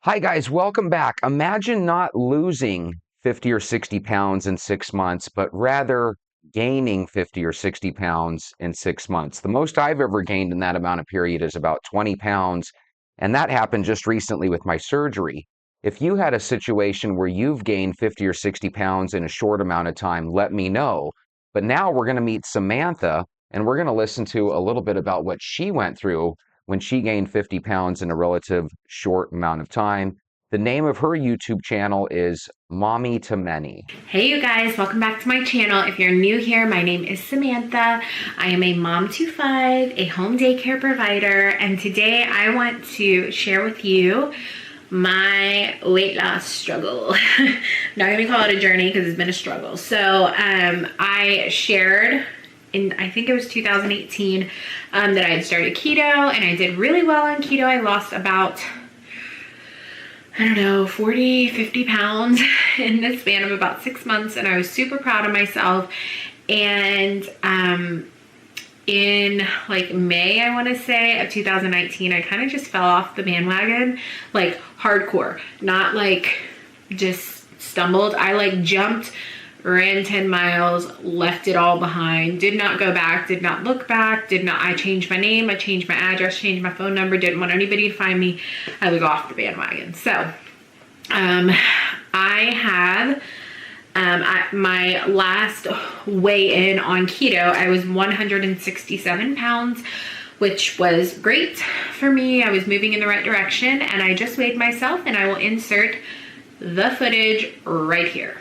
Hi guys, welcome back. Imagine not losing 50 or 60 pounds in 6 months, but rather gaining 50 or 60 pounds in 6 months. The most I've ever gained in that amount of period is about 20 pounds, and that happened just recently with my surgery. If you had a situation where you've gained 50 or 60 pounds in a short amount of time, let me know. But now we're going to meet Samantha, and we're going to listen to a little bit about what she went through when she gained 50 pounds in a relative short amount of time. The name of her YouTube channel is Mommy to Many. Hey you guys, welcome back to my channel. If you're new here, my name is Samantha. I am a mom to five, a home daycare provider, and today I want to share with you my weight loss struggle. I'm not gonna call it a journey because it's been a struggle. So I shared in, I think it was 2018, that I had started keto and I did really well on keto. I lost about, I don't know, 40, 50 pounds in the span of about 6 months, and I was super proud of myself. And in like May, I want to say, of 2019, I kind of just fell off the bandwagon, like hardcore, not like just stumbled. I like jumped, ran 10 miles, left it all behind, did not go back, did not look back, I changed my name, I changed my address, changed my phone number, didn't want anybody to find me. I was off the bandwagon. So I have my last weigh in on keto, I was 167 pounds, which was great for me. I was moving in the right direction, and I just weighed myself, and I will insert the footage right here.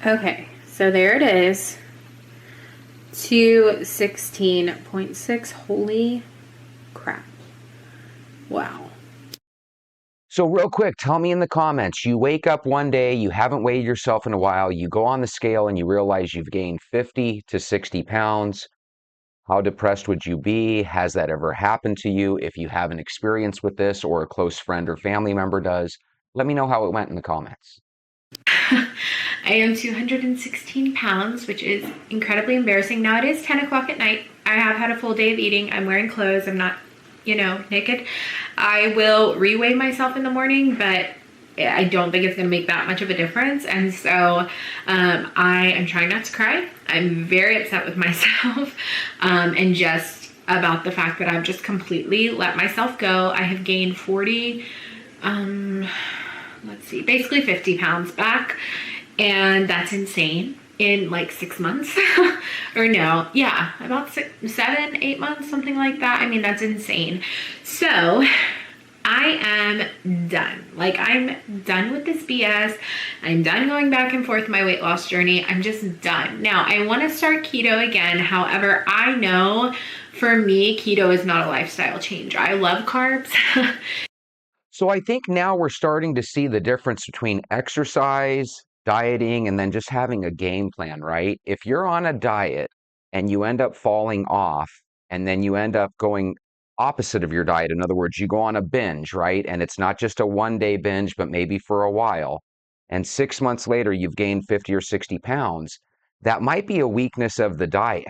Okay, so there it is, 216.6. Holy crap. Wow. So real quick, tell me in the comments, you wake up one day, you haven't weighed yourself in a while, you go on the scale and you realize you've gained 50 to 60 pounds. How depressed would you be? Has that ever happened to you? If you have an experience with this or a close friend or family member does, let me know how it went in the comments. I am 216 pounds, which is incredibly embarrassing. Now it is 10 o'clock at night. I have had a full day of eating. I'm wearing clothes. I'm not, naked. I will reweigh myself in the morning, but I don't think it's going to make that much of a difference. And so I am trying not to cry. I'm very upset with myself and just about the fact that I've just completely let myself go. I have gained 40, basically 50 pounds back. And that's insane in like 6 months or no, yeah, about 7, 8 months, something like that. I mean, that's insane. So I am done. Like, I'm done with this BS. I'm done going back and forth my weight loss journey. I'm just done. Now, I want to start keto again. However, I know for me, keto is not a lifestyle change. I love carbs. So I think now we're starting to see the difference between exercise, dieting, and then just having a game plan, right? If you're on a diet and you end up falling off and then you end up going opposite of your diet, in other words, you go on a binge, right? And it's not just a one-day binge, but maybe for a while. And 6 months later, you've gained 50 or 60 pounds. That might be a weakness of the diet.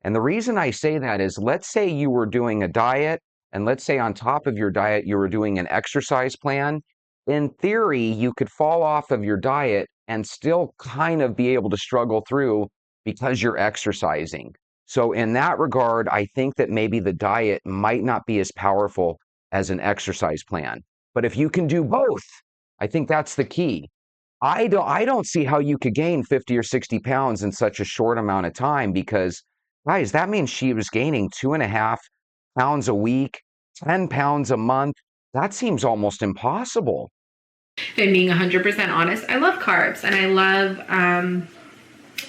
And the reason I say that is, let's say you were doing a diet, and let's say on top of your diet, you were doing an exercise plan. In theory, you could fall off of your diet and still kind of be able to struggle through because you're exercising. So in that regard, I think that maybe the diet might not be as powerful as an exercise plan. But if you can do both, I think that's the key. I don't see how you could gain 50 or 60 pounds in such a short amount of time, because guys, that means she was gaining 2.5 pounds a week, 10 pounds a month. That seems almost impossible. And being 100% honest, I love carbs and I love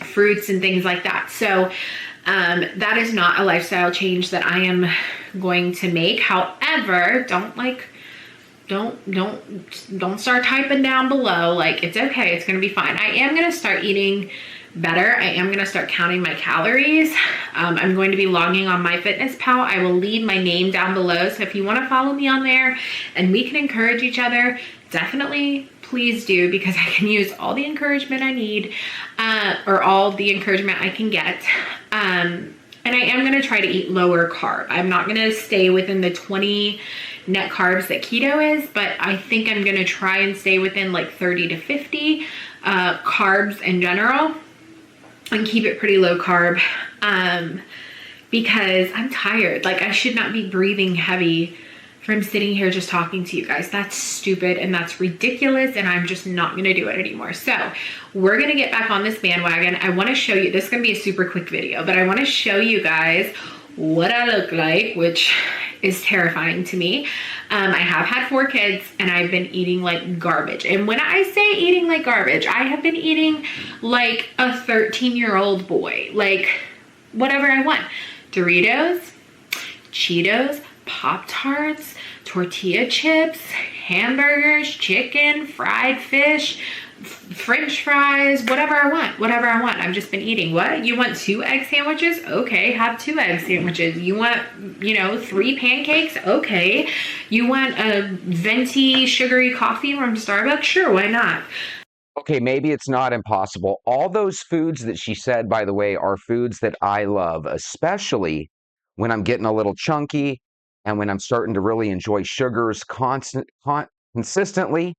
fruits and things like that. So that is not a lifestyle change that I am going to make. However, don't start typing down below. Like, it's okay. It's going to be fine. I am going to start eating better. I am going to start counting my calories. I'm going to be logging on MyFitnessPal. I will leave my name down below. So if you want to follow me on there and we can encourage each other, definitely please do, because I can use all the encouragement I need, or all the encouragement I can get. And I am going to try to eat lower carb. I'm not going to stay within the 20 net carbs that keto is, but I think I'm going to try and stay within like 30 to 50 carbs in general and keep it pretty low carb because I'm tired. Like, I should not be breathing heavy from sitting here just talking to you guys. That's stupid and that's ridiculous, and I'm just not gonna do it anymore. So we're gonna get back on this bandwagon. I wanna show you, this is gonna be a super quick video, but I wanna show you guys what I look like, which is terrifying to me. I have had 4 kids and I've been eating like garbage. And when I say eating like garbage, I have been eating like a 13-year-old boy, like whatever I want. Doritos, Cheetos, Pop-Tarts, tortilla chips, hamburgers, chicken, fried fish, French fries, whatever I want. I've just been eating. What? You want 2 egg sandwiches? Okay, have 2 egg sandwiches. You want, 3 pancakes? Okay. You want a venti sugary coffee from Starbucks? Sure, why not? Okay, maybe it's not impossible. All those foods that she said, by the way, are foods that I love, especially when I'm getting a little chunky and when I'm starting to really enjoy sugars consistently.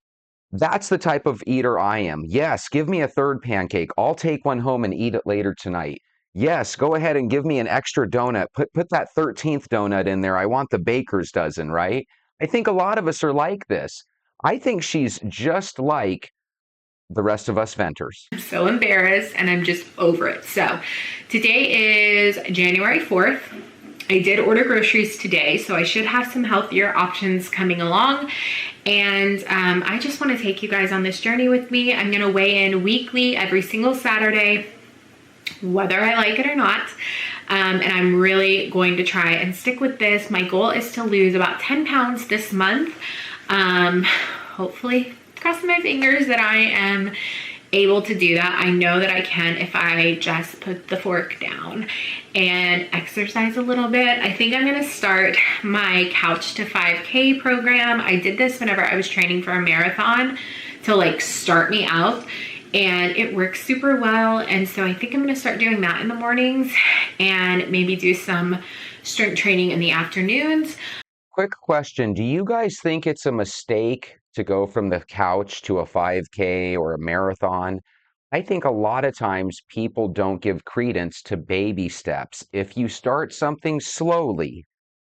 That's the type of eater I am. Yes, give me a 3rd pancake. I'll take one home and eat it later tonight. Yes, go ahead and give me an extra donut. Put that 13th donut in there. I want the baker's dozen, right? I think a lot of us are like this. I think she's just like the rest of us venters. I'm so embarrassed and I'm just over it. So today is January 4th. I did order groceries today, so I should have some healthier options coming along. And I just want to take you guys on this journey with me. I'm going to weigh in weekly every single Saturday, whether I like it or not. And I'm really going to try and stick with this. My goal is to lose about 10 pounds this month. Hopefully, crossing my fingers that I am able to do that. I know that I can if I just put the fork down and exercise a little bit. I think I'm gonna start my Couch to 5K program. I did this whenever I was training for a marathon to like start me out, and it works super well. And so I think I'm gonna start doing that in the mornings and maybe do some strength training in the afternoons. Quick question. Do you guys think it's a mistake to go from the couch to a 5K or a marathon? I think a lot of times people don't give credence to baby steps. If you start something slowly,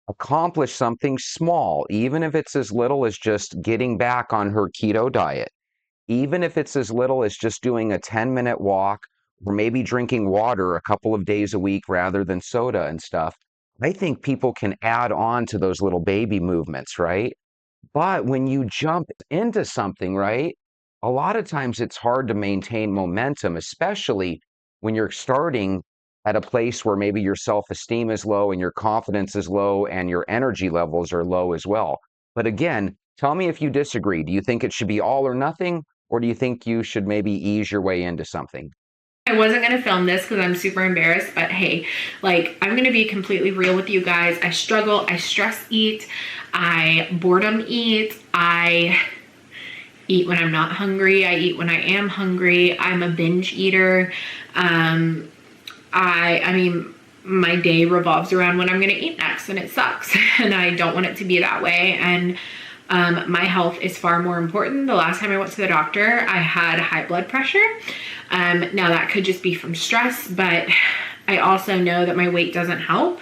accomplish something small, even if it's as little as just getting back on her keto diet, even if it's as little as just doing a 10-minute walk or maybe drinking water a couple of days a week rather than soda and stuff, I think people can add on to those little baby movements, right? But when you jump into something, right, a lot of times it's hard to maintain momentum, especially when you're starting at a place where maybe your self-esteem is low and your confidence is low and your energy levels are low as well. But again, tell me if you disagree. Do you think it should be all or nothing, or do you think you should maybe ease your way into something? I wasn't going to film this because I'm super embarrassed, but hey, like, I'm going to be completely real with you guys. I struggle, I stress eat, I boredom eat, I eat when I'm not hungry, I eat when I am hungry, I'm a binge eater. I mean, my day revolves around when I'm going to eat next, and it sucks, and I don't want it to be that way. And my health is far more important. The last time I went to the doctor, I had high blood pressure. Now that could just be from stress, but I also know that my weight doesn't help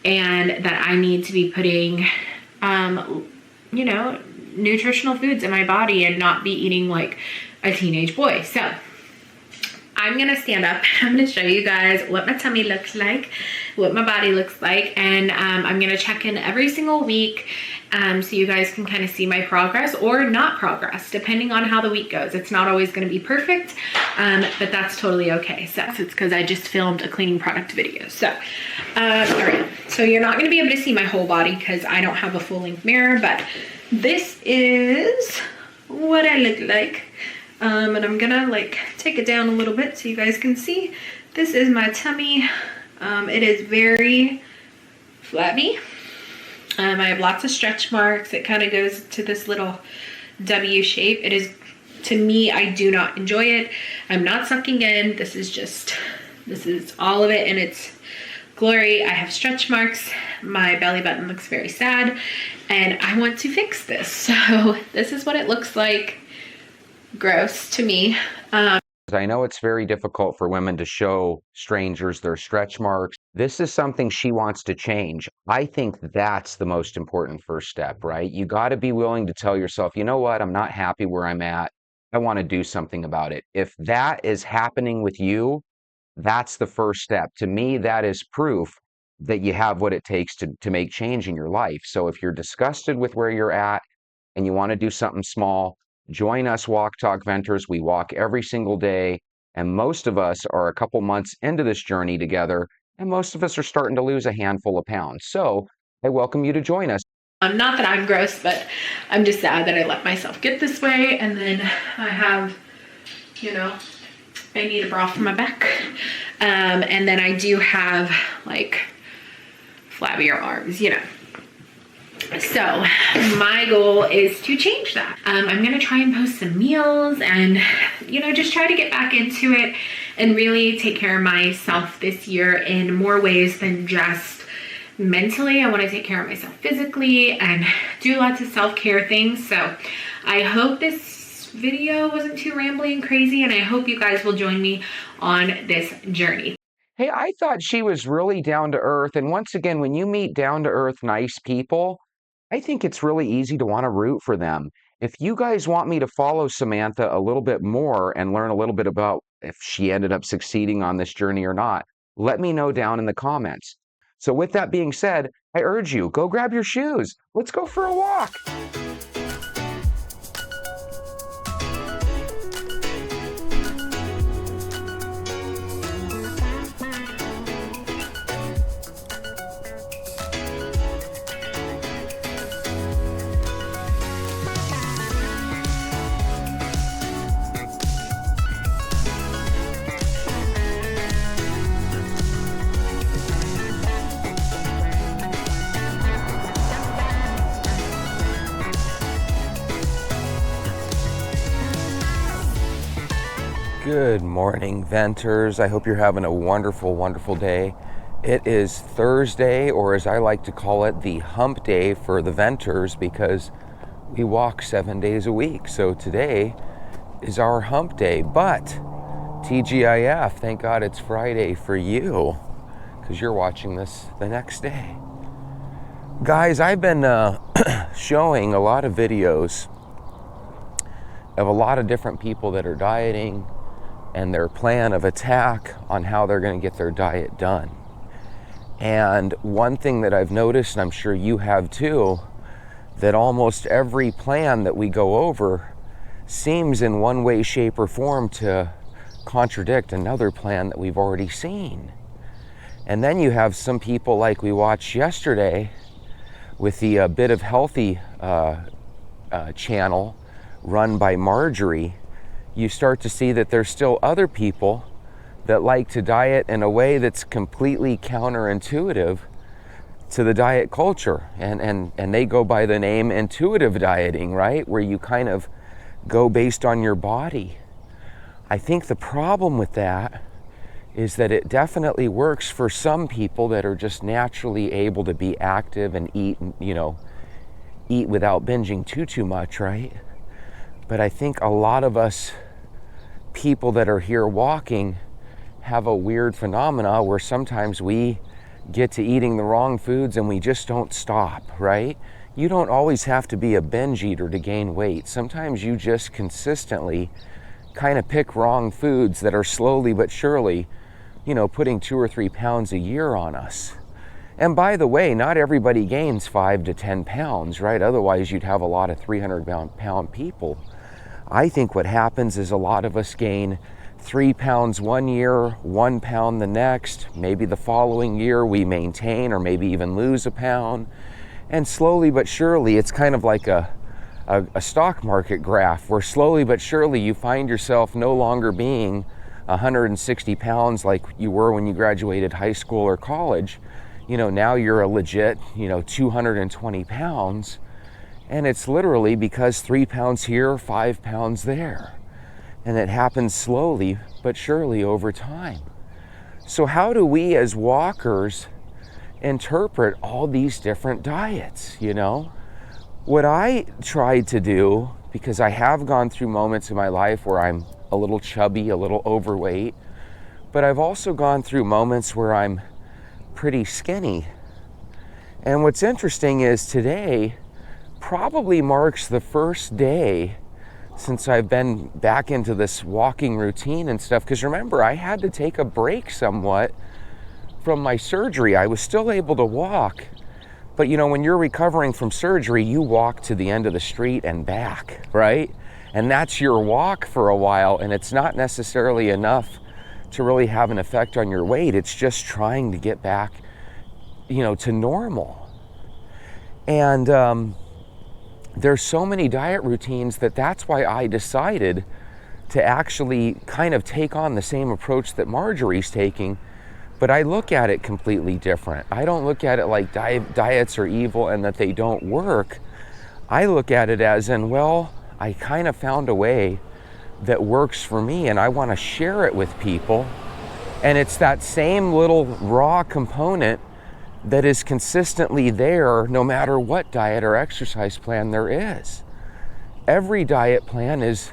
and that I need to be putting, nutritional foods in my body and not be eating like a teenage boy. So I'm going to stand up. I'm going to show you guys what my tummy looks like, what my body looks like, and I'm going to check in every single week so you guys can kind of see my progress or not progress, depending on how the week goes. It's not always going to be perfect, but that's totally okay. So it's because I just filmed a cleaning product video. So, all right. So you're not going to be able to see my whole body because I don't have a full-length mirror, but this is what I look like. And I'm gonna like take it down a little bit so you guys can see. This is my tummy. It is very flabby. I have lots of stretch marks. It kind of goes to this little W shape. It is, to me, I do not enjoy it. I'm not sucking in. This is all of it, and it's Glory, I have stretch marks. My belly button looks very sad, and I want to fix this. So this is what it looks like. Gross to me. I know it's very difficult for women to show strangers their stretch marks. This is something she wants to change. I think that's the most important first step, right? You got to be willing to tell yourself, you know what, I'm not happy where I'm at. I want to do something about it. If that is happening with you, that's the first step. To me, that is proof that you have what it takes to make change in your life. So if you're disgusted with where you're at and you want to do something small, join us Walk Talk Venters. We walk every single day, and most of us are a couple months into this journey together, and most of us are starting to lose a handful of pounds. So I welcome you to join us. Not that I'm gross, but I'm just sad that I let myself get this way, and then I have, I need a bra for my back. And then I do have like flabbier arms, So my goal is to change that. I'm gonna try and post some meals and, just try to get back into it and really take care of myself this year in more ways than just mentally. I want to take care of myself physically and do lots of self-care things. So I hope this video wasn't too rambly and crazy, and I hope you guys will join me on this journey. Hey, I thought she was really down to earth. And once again, when you meet down to earth, nice people, I think it's really easy to want to root for them. If you guys want me to follow Samantha a little bit more and learn a little bit about if she ended up succeeding on this journey or not, let me know down in the comments. So with that being said, I urge you, go grab your shoes. Let's go for a walk. Good morning, Venters. I hope you're having a wonderful, wonderful day. It is Thursday, or as I like to call it, the hump day for the Venters, because we walk 7 days a week. So today is our hump day, but TGIF, thank God it's Friday for you, because you're watching this the next day. Guys, I've been showing a lot of videos of a lot of different people that are dieting and their plan of attack on how they're going to get their diet done. And one thing that I've noticed, and I'm sure you have too, that almost every plan that we go over seems in one way, shape, or form to contradict another plan that we've already seen. And then you have some people like we watched yesterday with the Bit of Healthy channel run by Marjorie. You start to see that there's still other people that like to diet in a way that's completely counterintuitive to the diet culture. And they go by the name intuitive dieting, right? Where you kind of go based on your body. I think the problem with that is that it definitely works for some people that are just naturally able to be active and eat without binging too much, right? But I think a lot of us people that are here walking have a weird phenomena where sometimes we get to eating the wrong foods and we just don't stop, right? You don't always have to be a binge eater to gain weight. Sometimes you just consistently kind of pick wrong foods that are slowly but surely, putting 2 or 3 pounds a year on us. And by the way, not everybody gains 5 to 10 pounds, right? Otherwise you'd have a lot of 300-pound people. I think what happens is a lot of us gain 3 pounds one year, 1 pound the next. Maybe the following year we maintain or maybe even lose a pound. And slowly but surely, it's kind of like a stock market graph where slowly but surely you find yourself no longer being 160 pounds like you were when you graduated high school or college. Now you're a legit, 220 pounds. And it's literally because 3 pounds here, 5 pounds there. And it happens slowly but surely over time. So how do we as walkers interpret all these different diets, you know? What I tried to do, because I have gone through moments in my life where I'm a little chubby, a little overweight, but I've also gone through moments where I'm pretty skinny. And what's interesting is today probably marks the first day since I've been back into this walking routine and stuff. Because remember, I had to take a break somewhat from my surgery. I was still able to walk, but you know, when you're recovering from surgery, you walk to the end of the street and back, right? And that's your walk for a while, and it's not necessarily enough to really have an effect on your weight. It's just trying to get back, you know, to normal. And there's so many diet routines that's why I decided to actually kind of take on the same approach that Marjorie's taking, but I look at it completely different. I don't look at it like diets are evil and that they don't work. I look at it as in, well, I kind of found a way that works for me and I want to share it with people. And it's that same little raw component that is consistently there no matter what diet or exercise plan there is. Every diet plan is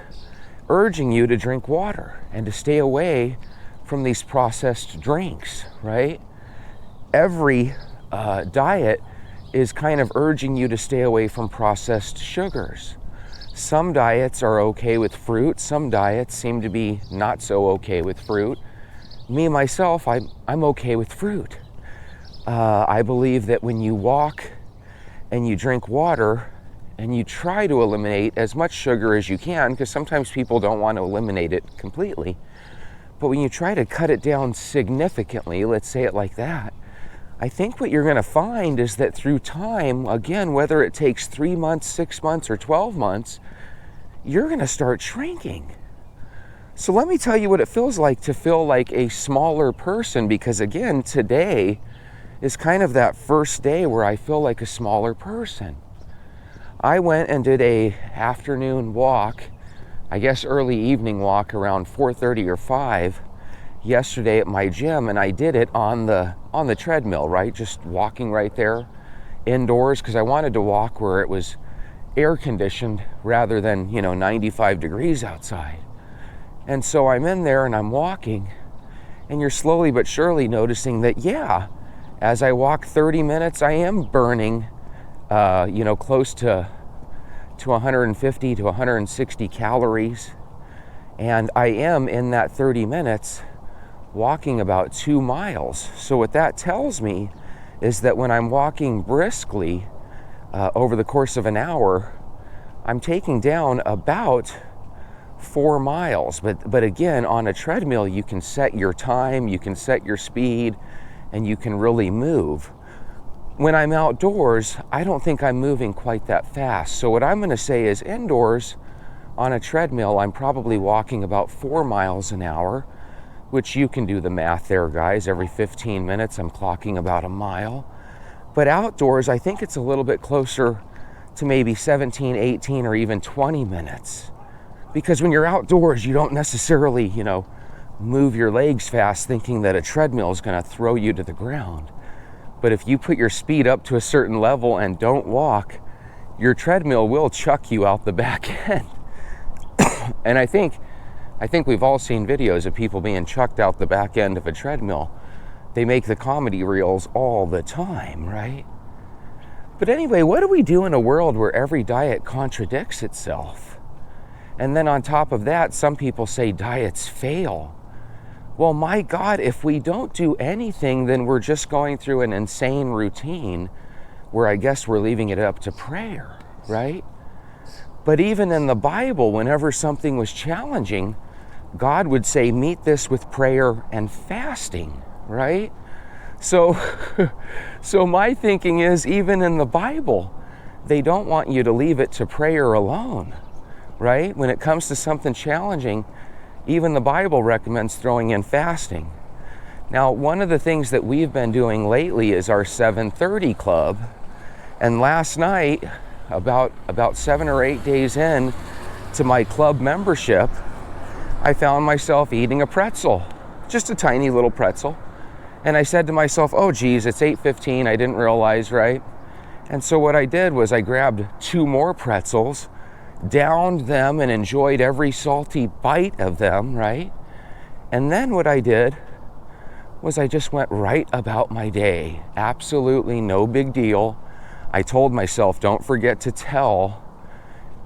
urging you to drink water and to stay away from these processed drinks, right? Every diet is kind of urging you to stay away from processed sugars. Some diets are okay with fruit. Some diets seem to be not so okay with fruit. Me, myself, I'm okay with fruit. I believe that when you walk and you drink water and you try to eliminate as much sugar as you can, because sometimes people don't want to eliminate it completely, but when you try to cut it down significantly, let's say it like that, I think what you're going to find is that through time, again, whether it takes 3 months, 6 months, or 12 months, you're going to start shrinking. So let me tell you what it feels like to feel like a smaller person, because again, today is kind of that first day where I feel like a smaller person. I went and did a afternoon walk, I guess early evening walk around 4:30 or 5 yesterday at my gym, and I did it on the treadmill, right? Just walking right there indoors, because I wanted to walk where it was air conditioned rather than, 95 degrees outside. And so I'm in there and I'm walking, and you're slowly but surely noticing that, yeah, as I walk 30 minutes, I am burning, close to 150 to 160 calories. And I am in that 30 minutes walking about 2 miles. So what that tells me is that when I'm walking briskly over the course of an hour, I'm taking down about 4 miles. But again, on a treadmill, you can set your time, you can set your speed, and you can really move. When I'm outdoors, I don't think I'm moving quite that fast. So what I'm going to say is indoors on a treadmill, I'm probably walking about 4 miles an hour, which you can do the math there, guys. Every 15 minutes, I'm clocking about a mile. But outdoors, I think it's a little bit closer to maybe 17, 18, or even 20 minutes. Because when you're outdoors, you don't necessarily, move your legs fast thinking that a treadmill is going to throw you to the ground. But if you put your speed up to a certain level and don't walk, your treadmill will chuck you out the back end. And I think we've all seen videos of people being chucked out the back end of a treadmill. They make the comedy reels all the time, right? But anyway, what do we do in a world where every diet contradicts itself? And then on top of that, some people say diets fail. Well, my God, if we don't do anything, then we're just going through an insane routine where I guess we're leaving it up to prayer, right? But even in the Bible, whenever something was challenging, God would say, meet this with prayer and fasting, right? So my thinking is, even in the Bible, they don't want you to leave it to prayer alone, right? When it comes to something challenging, even the Bible recommends throwing in fasting. Now, one of the things that we've been doing lately is our 7:30 club. And last night, about 7 or 8 days in to my club membership, I found myself eating a pretzel, just a tiny little pretzel. And I said to myself, oh geez, it's 8:15, I didn't realize, right? And so what I did was I grabbed 2 more pretzels, downed them and enjoyed every salty bite of them, right? And then what I did was I just went right about my day. Absolutely no big deal. I told myself, don't forget to tell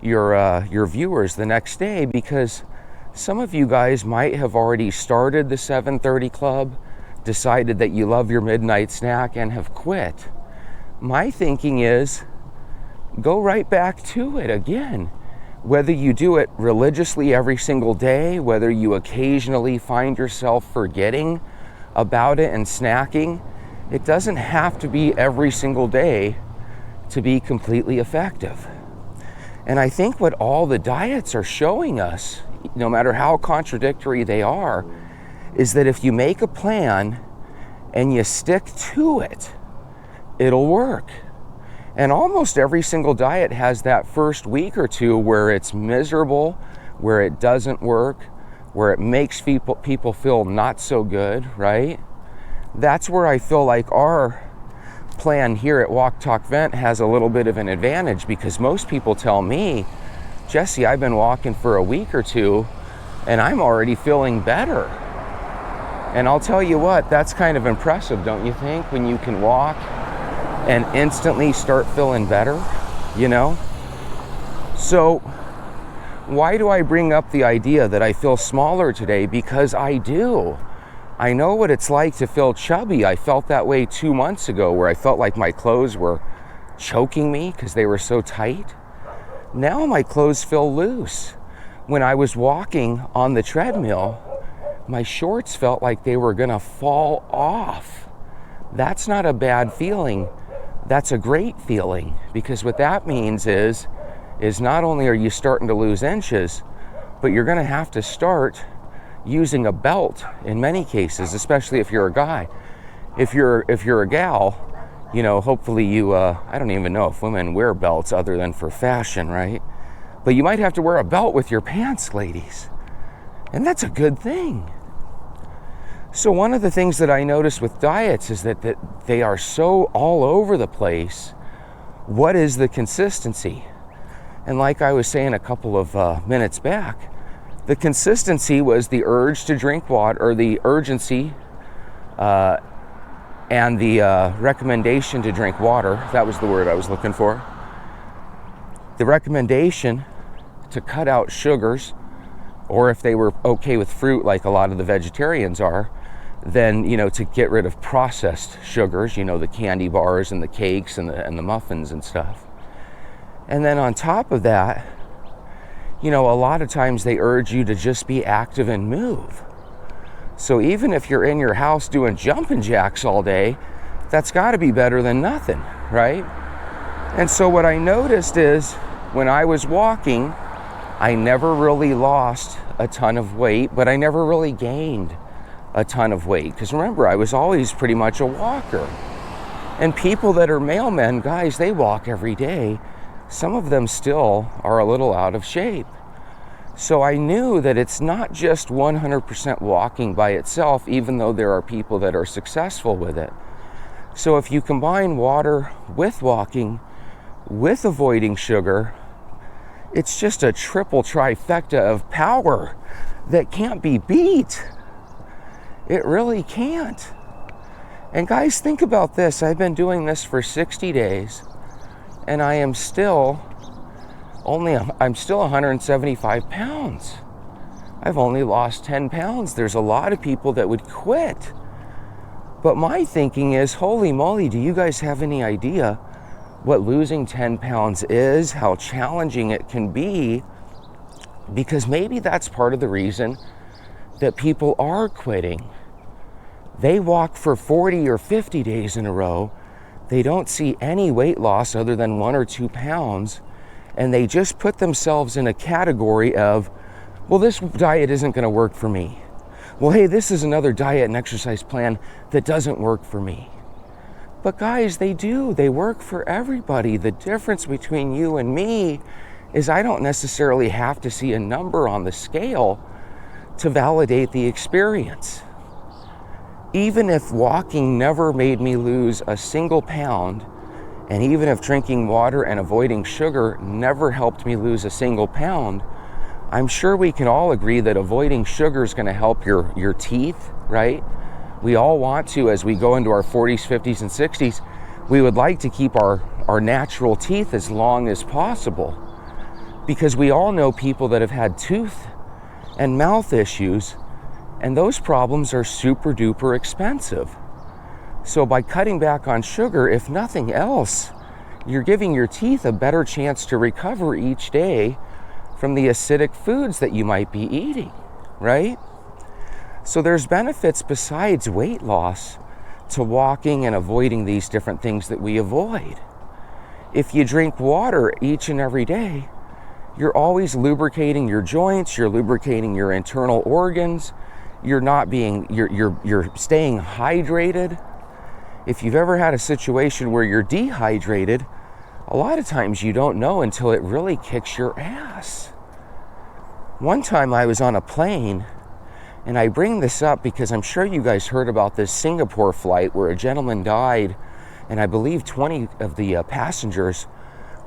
your viewers the next day, because some of you guys might have already started the 7:30 club, decided that you love your midnight snack and have quit. My thinking is, go right back to it again. Whether you do it religiously every single day, whether you occasionally find yourself forgetting about it and snacking, it doesn't have to be every single day to be completely effective. And I think what all the diets are showing us, no matter how contradictory they are, is that if you make a plan and you stick to it, it'll work. And almost every single diet has that first week or two where it's miserable, where it doesn't work, where it makes people feel not so good, right? That's where I feel like our plan here at Walk Talk Vent has a little bit of an advantage, because most people tell me, Jesse, I've been walking for a week or two and I'm already feeling better. And I'll tell you what, that's kind of impressive, don't you think? When you can walk and instantly start feeling better, you know? So why do I bring up the idea that I feel smaller today? Because I do. I know what it's like to feel chubby. I felt that way 2 months ago, where I felt like my clothes were choking me because they were so tight. Now my clothes feel loose. When I was walking on the treadmill, my shorts felt like they were gonna fall off. That's not a bad feeling. That's a great feeling, because what that means is not only are you starting to lose inches, but you're gonna have to start using a belt in many cases, especially if you're a guy. If you're a gal, you know, hopefully you, I don't even know if women wear belts other than for fashion, right? But you might have to wear a belt with your pants, ladies. And that's a good thing. So one of the things that I notice with diets is that they are so all over the place. What is the consistency? And like I was saying a couple of minutes back, the consistency was the urge to drink water, or the urgency and the recommendation to drink water. That was the word I was looking for. The recommendation to cut out sugars, or if they were okay with fruit like a lot of the vegetarians are, then, you know, to get rid of processed sugars, you know, the candy bars and the cakes and the muffins and stuff. And then on top of that, you know, a lot of times they urge you to just be active and move. So even if you're in your house doing jumping jacks all day, that's got to be better than nothing, right? And so what I noticed is when I was walking, I never really lost a ton of weight, but I never really gained a ton of weight. Because remember, I was always pretty much a walker. And people that are mailmen, guys, they walk every day. Some of them still are a little out of shape. So I knew that it's not just 100% walking by itself, even though there are people that are successful with it. So if you combine water with walking, with avoiding sugar, it's just a triple trifecta of power that can't be beat. It really can't. And guys, think about this. I've been doing this for 60 days. And I'm still 175 pounds. I've only lost 10 pounds. There's a lot of people that would quit. But my thinking is, holy moly, do you guys have any idea what losing 10 pounds is, how challenging it can be? Because maybe that's part of the reason that people are quitting. They walk for 40 or 50 days in a row. They don't see any weight loss other than 1 or 2 pounds, and they just put themselves in a category of, well, this diet isn't going to work for me. Well, hey, this is another diet and exercise plan that doesn't work for me. But guys, they do. They work for everybody. The difference between you and me is I don't necessarily have to see a number on the scale to validate the experience. Even if walking never made me lose a single pound, and even if drinking water and avoiding sugar never helped me lose a single pound, I'm sure we can all agree that avoiding sugar is going to help your teeth, right? We all want to, as we go into our 40s, 50s, and 60s, we would like to keep our natural teeth as long as possible, because we all know people that have had tooth and mouth issues, and those problems are super duper expensive. So by cutting back on sugar, if nothing else, you're giving your teeth a better chance to recover each day from the acidic foods that you might be eating, right? So there's benefits besides weight loss to walking and avoiding these different things that we avoid. If you drink water each and every day, you're always lubricating your joints, you're lubricating your internal organs, you're staying hydrated. If you've ever had a situation where you're dehydrated, a lot of times you don't know until it really kicks your ass. One time I was on a plane, and I bring this up because I'm sure you guys heard about this Singapore flight where a gentleman died, and I believe 20 of the passengers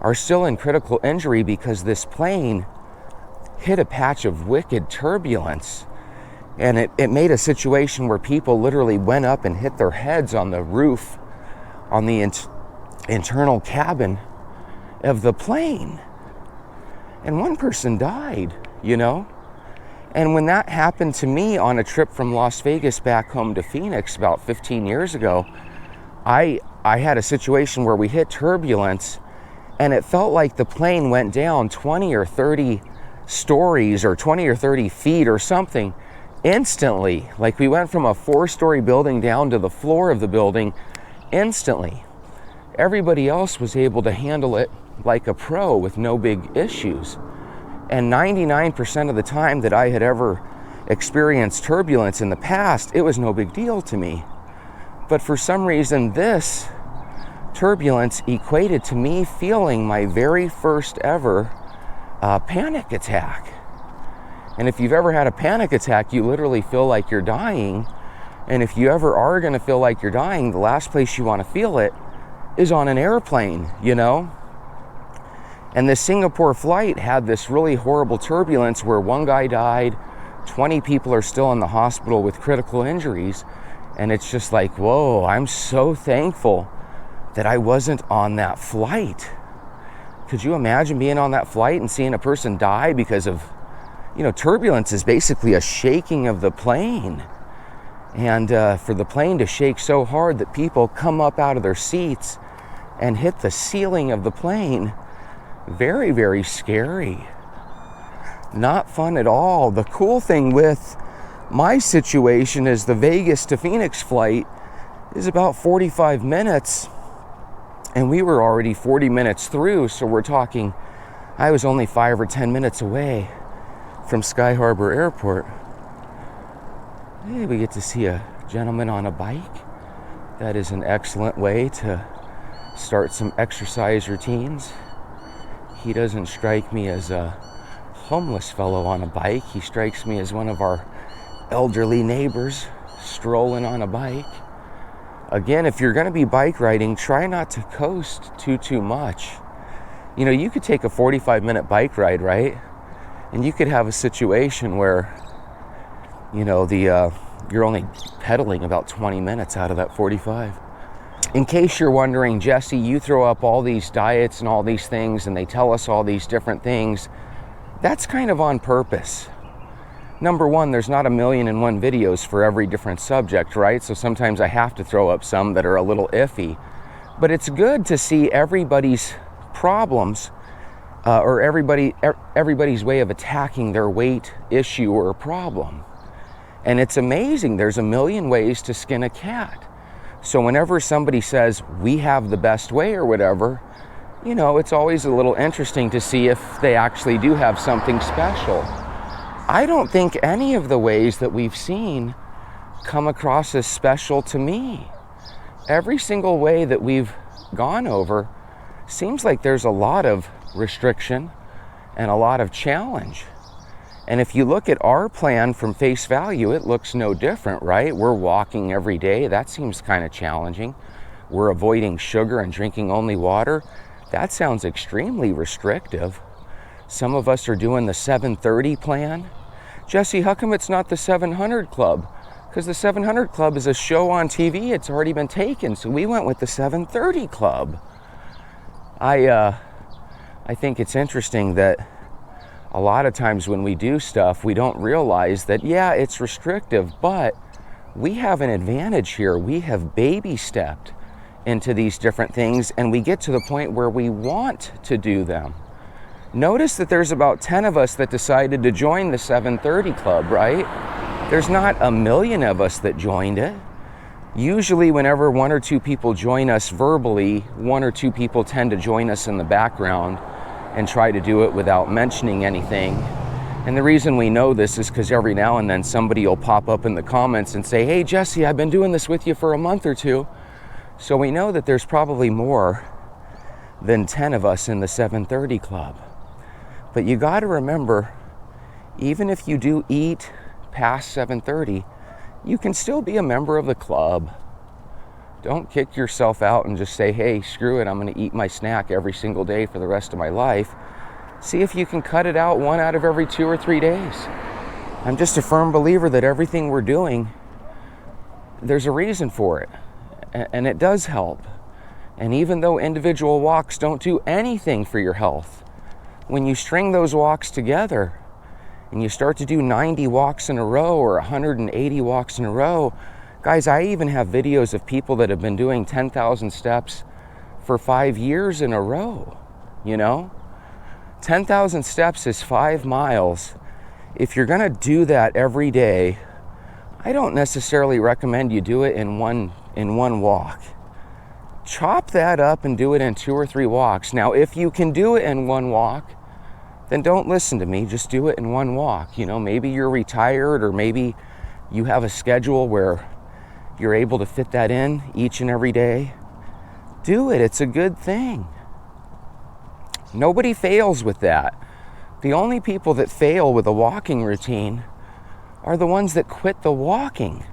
are still in critical injury because this plane hit a patch of wicked turbulence. And it made a situation where people literally went up and hit their heads on the roof, on the internal cabin of the plane. And one person died, you know? And when that happened to me on a trip from Las Vegas back home to Phoenix about 15 years ago, I had a situation where we hit turbulence, and it felt like the plane went down 20 or 30 stories or 20 or 30 feet or something instantly. Like we went from a 4-story building down to the floor of the building instantly. Everybody else was able to handle it like a pro with no big issues. And 99% of the time that I had ever experienced turbulence in the past, it was no big deal to me. But for some reason, this turbulence equated to me feeling my very first ever panic attack. And if you've ever had a panic attack, you literally feel like you're dying. And if you ever are going to feel like you're dying, the last place you want to feel it is on an airplane, you know? And the Singapore flight had this really horrible turbulence where one guy died, 20 people are still in the hospital with critical injuries. And it's just like, whoa, I'm so thankful that I wasn't on that flight. Could you imagine being on that flight and seeing a person die because of, you know, turbulence is basically a shaking of the plane. And for the plane to shake so hard that people come up out of their seats and hit the ceiling of the plane, very, very scary. Not fun at all. The cool thing with my situation is the Vegas to Phoenix flight is about 45 minutes, and we were already 40 minutes through, so we're talking, I was only 5 or 10 minutes away from Sky Harbor Airport. Hey, we get to see a gentleman on a bike. That is an excellent way to start some exercise routines. He doesn't strike me as a homeless fellow on a bike. He strikes me as one of our elderly neighbors strolling on a bike. Again, if you're going to be bike riding, try not to coast too much. You know, you could take a 45-minute bike ride, right? And you could have a situation where, you know, you're only pedaling about 20 minutes out of that 45. In case you're wondering, Jesse, you throw up all these diets and all these things, and they tell us all these different things. That's kind of on purpose. Number one, there's not 1,000,001 videos for every different subject, right? So sometimes I have to throw up some that are a little iffy. But it's good to see everybody's problems or everybody's way of attacking their weight issue or problem. And it's amazing. There's 1,000,000 ways to skin a cat. So whenever somebody says, we have the best way or whatever, you know, it's always a little interesting to see if they actually do have something special. I don't think any of the ways that we've seen come across as special to me. Every single way that we've gone over seems like there's a lot of restriction and a lot of challenge. And if you look at our plan from face value, it looks no different, right? We're walking every day. That seems kind of challenging. We're avoiding sugar and drinking only water. That sounds extremely restrictive. Some of us are doing the 730 plan. Jesse, how come it's not the 700 Club? Because the 700 Club is a show on TV. It's already been taken. So we went with the 730 Club. I think it's interesting that a lot of times when we do stuff, we don't realize that, yeah, it's restrictive, but we have an advantage here. We have baby stepped into these different things, and we get to the point where we want to do them. Notice that there's about 10 of us that decided to join the 730 Club, right? There's not a million of us that joined it. Usually whenever one or two people join us verbally, one or two people tend to join us in the background and try to do it without mentioning anything. And the reason we know this is because every now and then somebody will pop up in the comments and say, hey Jesse, I've been doing this with you for a month or two. So we know that there's probably more than 10 of us in the 730 Club. But you got to remember, even if you do eat past 730, you can still be a member of the club. Don't kick yourself out and just say, hey, screw it, I'm going to eat my snack every single day for the rest of my life. See if you can cut it out 1 out of every 2 or 3 days. I'm just a firm believer that everything we're doing, there's a reason for it. And it does help. And even though individual walks don't do anything for your health, when you string those walks together and you start to do 90 walks in a row or 180 walks in a row, guys, I even have videos of people that have been doing 10,000 steps for 5 years in a row, you know? 10,000 steps is 5 miles. If you're gonna do that every day, I don't necessarily recommend you do it in one walk. Chop that up and do it in 2 or 3 walks. Now, if you can do it in 1 walk, then don't listen to me, just do it in 1 walk. You know, maybe you're retired, or maybe you have a schedule where you're able to fit that in each and every day. Do it, it's a good thing. Nobody fails with that. The only people that fail with a walking routine are the ones that quit the walking.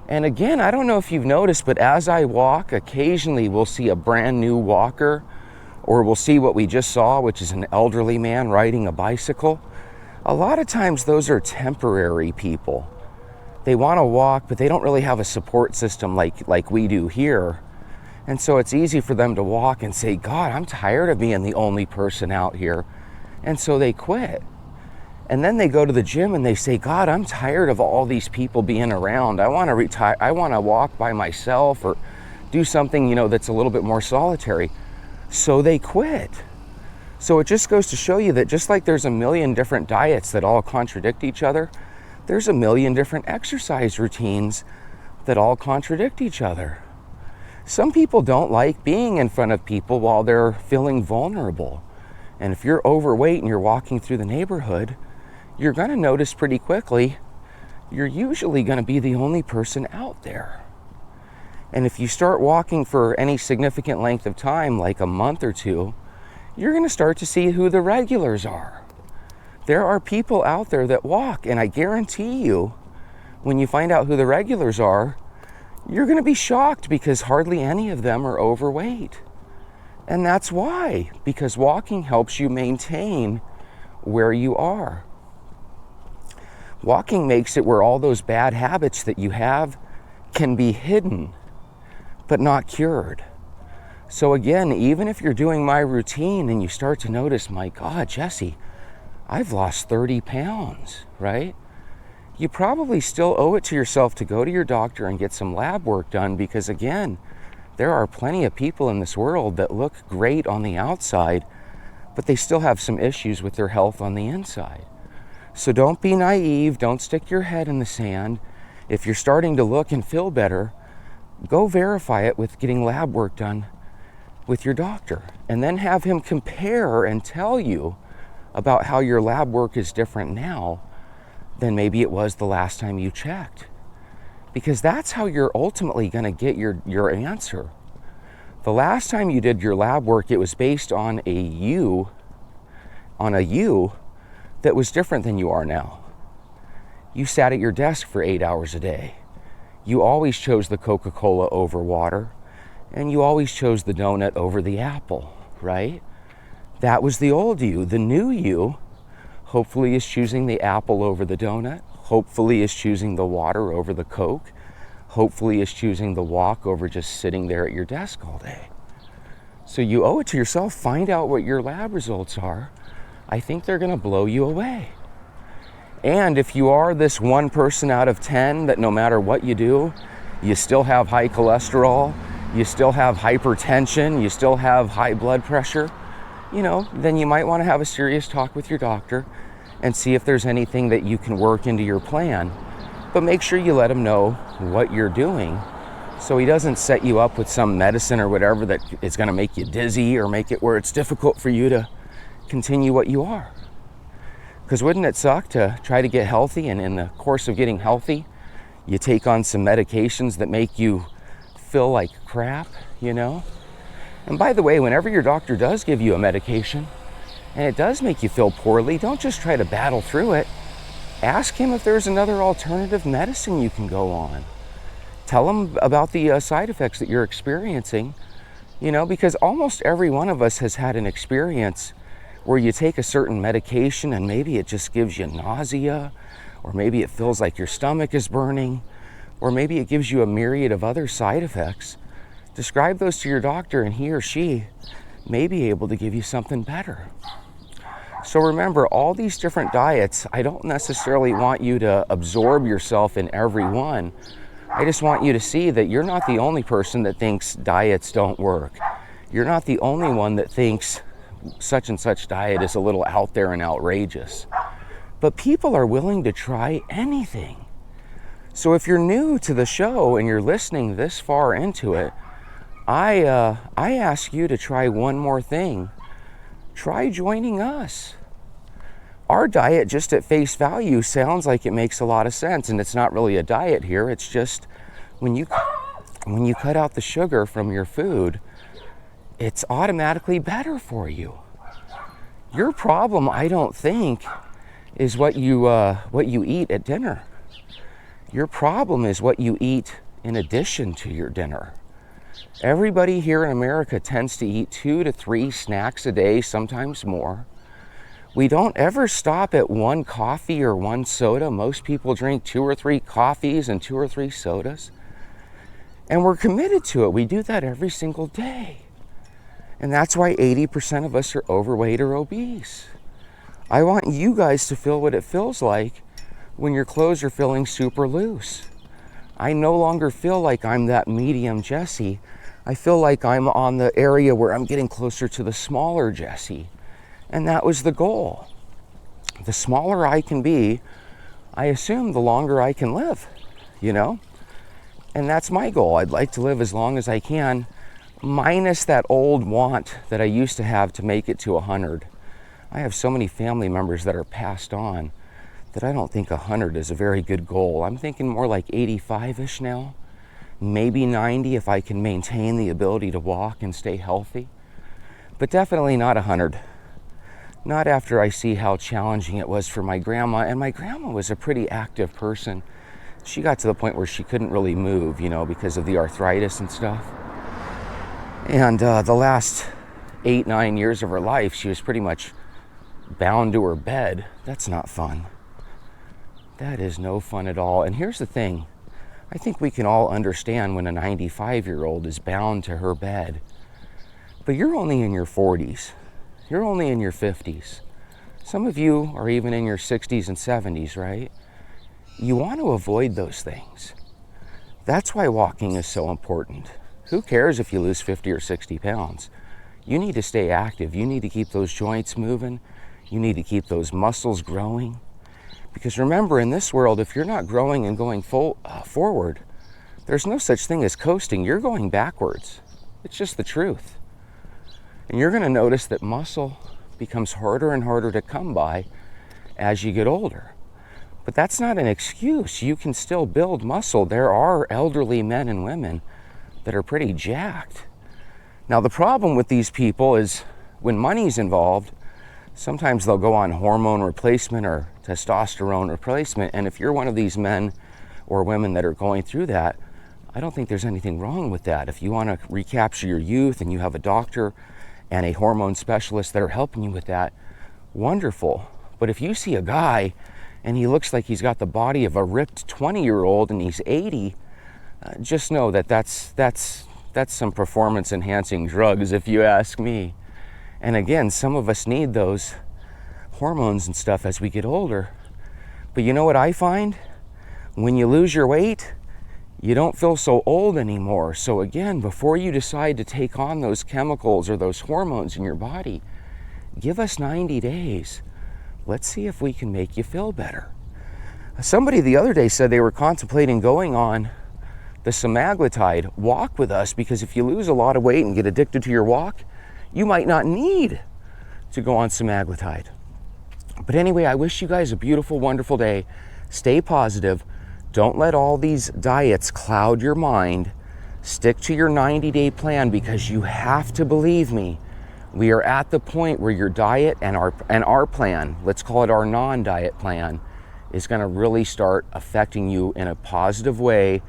And again, I don't know if you've noticed, but as I walk, occasionally we'll see a brand new walker, or we'll see what we just saw, which is an elderly man riding a bicycle. A lot of times those are temporary people. They want to walk, but they don't really have a support system like we do here. And so it's easy for them to walk and say, God, I'm tired of being the only person out here. And so they quit. And then they go to the gym and they say, God, I'm tired of all these people being around. I want to retire. I want to walk by myself or do something, you know, that's a little bit more solitary. So they quit. So it just goes to show you that just like there's a million different diets that all contradict each other, there's a million different exercise routines that all contradict each other. Some people don't like being in front of people while they're feeling vulnerable. And if you're overweight and you're walking through the neighborhood, you're going to notice pretty quickly you're usually going to be the only person out there. And if you start walking for any significant length of time, like a month or two, you're going to start to see who the regulars are. There are people out there that walk, and I guarantee you, when you find out who the regulars are, you're going to be shocked because hardly any of them are overweight. And that's why, because walking helps you maintain where you are. Walking makes it where all those bad habits that you have can be hidden, but not cured. So again, even if you're doing my routine and you start to notice, my God, Jesse, I've lost 30 pounds, right? You probably still owe it to yourself to go to your doctor and get some lab work done, because again, there are plenty of people in this world that look great on the outside, but they still have some issues with their health on the inside. So don't be naive, don't stick your head in the sand. If you're starting to look and feel better, go verify it with getting lab work done with your doctor, and then have him compare and tell you about how your lab work is different now than maybe it was the last time you checked. Because that's how you're ultimately going to get your answer. The last time you did your lab work, it was based on a you. that was different than you are now. You sat at your desk for 8 hours a day. You always chose the Coca-Cola over water, and you always chose the donut over the apple, right? That was the old you. The new you, hopefully, is choosing the apple over the donut, hopefully is choosing the water over the Coke, hopefully is choosing the walk over just sitting there at your desk all day. So you owe it to yourself, find out what your lab results are. I think they're gonna blow you away. And if you are this 1 person out of 10 that no matter what you do, you still have high cholesterol, you still have hypertension, you still have high blood pressure, then you might want to have a serious talk with your doctor and see if there's anything that you can work into your plan. But make sure you let him know what you're doing so he doesn't set you up with some medicine or whatever that is going to make you dizzy or make it where it's difficult for you to continue what you are. Because wouldn't it suck to try to get healthy, and in the course of getting healthy, you take on some medications that make you feel like crap, And by the way, whenever your doctor does give you a medication and it does make you feel poorly, don't just try to battle through it. Ask him if there's another alternative medicine you can go on. Tell him about the side effects that you're experiencing, because almost every one of us has had an experience where you take a certain medication and maybe it just gives you nausea, or maybe it feels like your stomach is burning, or maybe it gives you a myriad of other side effects. Describe those to your doctor and he or she may be able to give you something better. So remember, all these different diets, I don't necessarily want you to absorb yourself in every one. I just want you to see that you're not the only person that thinks diets don't work. You're not the only one that thinks such and such diet is a little out there and outrageous. But people are willing to try anything. So if you're new to the show and you're listening this far into it, I ask you to try one more thing. Try joining us. Our diet, just at face value, sounds like it makes a lot of sense, and it's not really a diet here. It's just when you cut out the sugar from your food, it's automatically better for you. Your problem, I don't think, is what you eat at dinner. Your problem is what you eat in addition to your dinner. Everybody here in America tends to eat 2 to 3 snacks a day, sometimes more. We don't ever stop at 1 coffee or 1 soda. Most people drink 2 or 3 coffees and 2 or 3 sodas. And we're committed to it. We do that every single day. And that's why 80% of us are overweight or obese. I want you guys to feel what it feels like when your clothes are feeling super loose. I no longer feel like I'm that medium Jesse. I feel like I'm on the area where I'm getting closer to the smaller Jesse. And that was the goal. The smaller I can be, I assume the longer I can live, And that's my goal. I'd like to live as long as I can, minus that old want that I used to have to make it to 100. I have so many family members that are passed on that I don't think 100 is a very good goal. I'm thinking more like 85-ish now, maybe 90 if I can maintain the ability to walk and stay healthy, but definitely not 100. Not after I see how challenging it was for my grandma, and my grandma was a pretty active person. She got to the point where she couldn't really move, because of the arthritis and stuff. And the last 8-9 years of her life, she was pretty much bound to her bed. That's not fun. That is no fun at all. And here's the thing. I think we can all understand when a 95-year-old is bound to her bed. But you're only in your 40s. You're only in your 50s. Some of you are even in your 60s and 70s, right? You want to avoid those things. That's why walking is so important. Who cares if you lose 50 or 60 pounds? You need to stay active. You need to keep those joints moving. You need to keep those muscles growing. Because remember, in this world, if you're not growing and going forward, there's no such thing as coasting. You're going backwards. It's just the truth. And you're going to notice that muscle becomes harder and harder to come by as you get older. But that's not an excuse. You can still build muscle. There are elderly men and women that are pretty jacked. Now, the problem with these people is when money's involved, sometimes they'll go on hormone replacement or testosterone replacement. And if you're one of these men or women that are going through that, I don't think there's anything wrong with that. If you want to recapture your youth and you have a doctor and a hormone specialist that are helping you with that, wonderful. But if you see a guy and he looks like he's got the body of a ripped 20-year-old and he's 80, just know that that's some performance enhancing drugs, if you ask me. And again, some of us need those hormones and stuff as we get older. But you know what I find? When you lose your weight, you don't feel so old anymore. So again, before you decide to take on those chemicals or those hormones in your body, give us 90 days. Let's see if we can make you feel better. Somebody the other day said they were contemplating going on the semaglutide walk with us, because if you lose a lot of weight and get addicted to your walk, you might not need to go on semaglutide. But anyway, I wish you guys a beautiful, wonderful day. Stay positive. Don't let all these diets cloud your mind. Stick to your 90-day plan, because you have to believe me. We are at the point where your diet and our plan, let's call it our non-diet plan, is going to really start affecting you in a positive way.